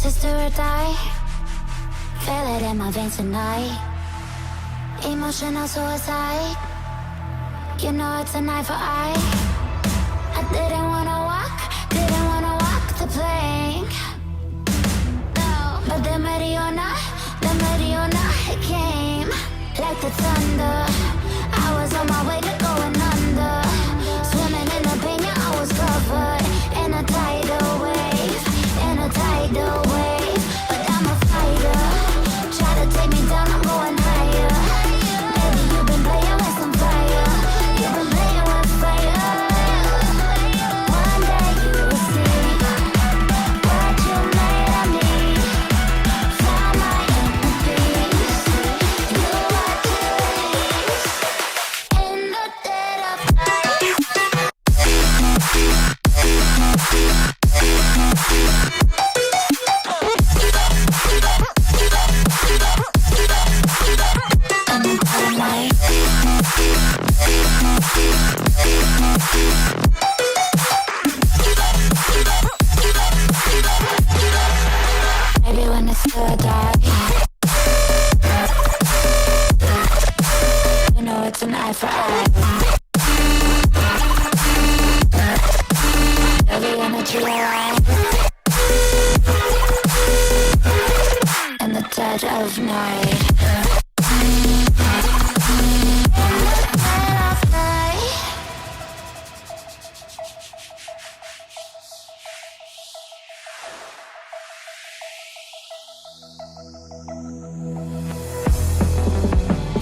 is do or die. Feel it in my veins tonight. Emotional suicide. You know it's an eye for eye. I didn't wanna walk the plank. No, but the Mariona, it came like the thunder. I was on my way to going under. Swimming in the pain, yeah, I was covered in a tidal wave, in a tidal wave. But I'm a fighter. Try to take me down, I'm going higher. Baby, you've been playing with some fire. You've been playing with fire. One day you will see what you made of me. Found my inner peace. You are peace in the dead of night. In the dead of night. Maybe when it's still dark, you know it's an eye for eye. Every energy alive. In the dead of night.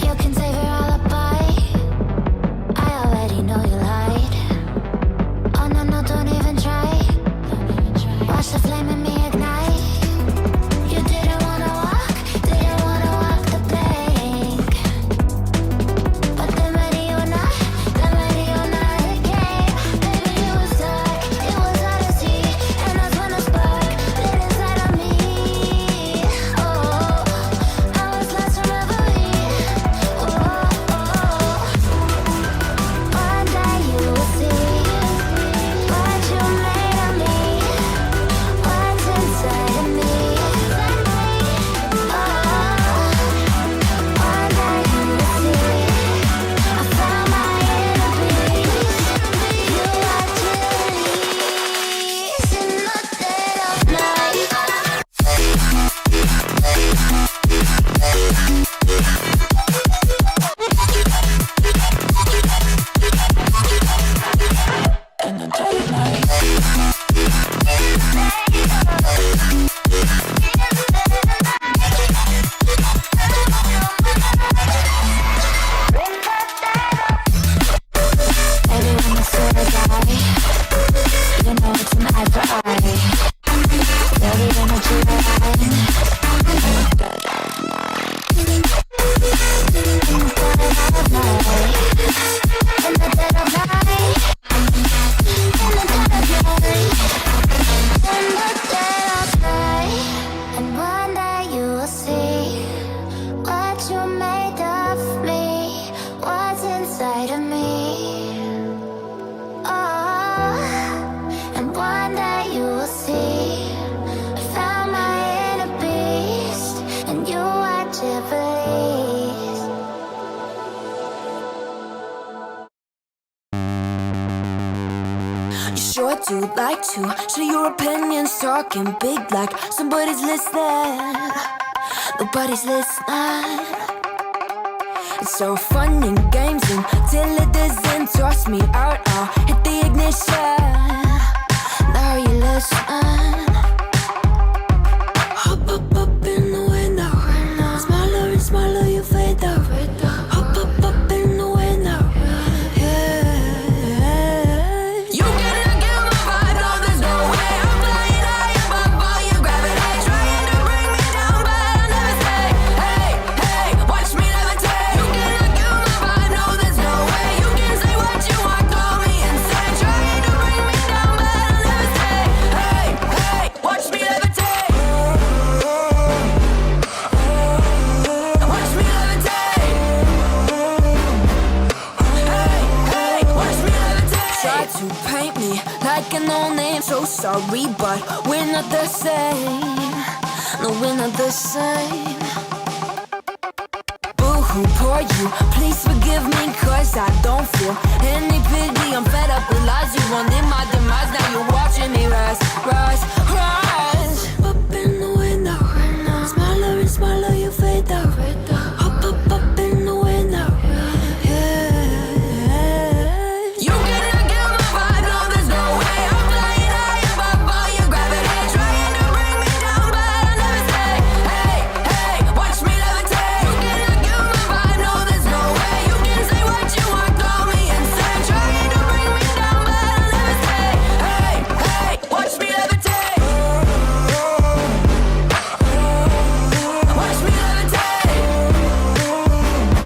You can save your alibi. I already know you lied. Oh no, no, don't even try. Watch the flame in me ignite. You didn't wanna walk the plank. But the Mariona, it came. Baby, you were stuck, it was hard to see. And that's when a spark lit inside of me. Oh, I was lost from reverie. One day you will see what you made of me. What's inside of me. One day you will see I found my inner peace. You are release in the dead of night. In the dead of night. Maybe when it's still dark, you know it's an eye for eye. Feel the energy align. In the dead of night. In the dead of night. In the dead of night. In the dead of night. In the dead of night. And one day you will see what you made of me. What's inside of me. Oh, and one day you will see I found my inner beast. And you watch it release. You sure do like to share your opinions, talking big like somebody's listening. Nobody's listening. It's so fun and games until it doesn't. Toss me out, I'll hit the ignition. Now you listen. Hop up in the window. Smaller and smaller you fade out. Hop up in the window. Yeah. You cannot get my vibe, no, there's no way. I'm flying high above all your gravity, trying to bring me down, but I'll never stay. Hey, hey, watch me levitate. You cannot get my vibe, no, there's no way. You can say what you want, call me insane, trying to bring me down, but I'll never stay. Hey, hey, watch me levitate. Watch me levitate. Hey, hey, watch me levitate. Try to paint me like a no name, so sorry, but we're not the same. No, we're not the same. Boo-hoo, poor you, please forgive me, 'cause I don't feel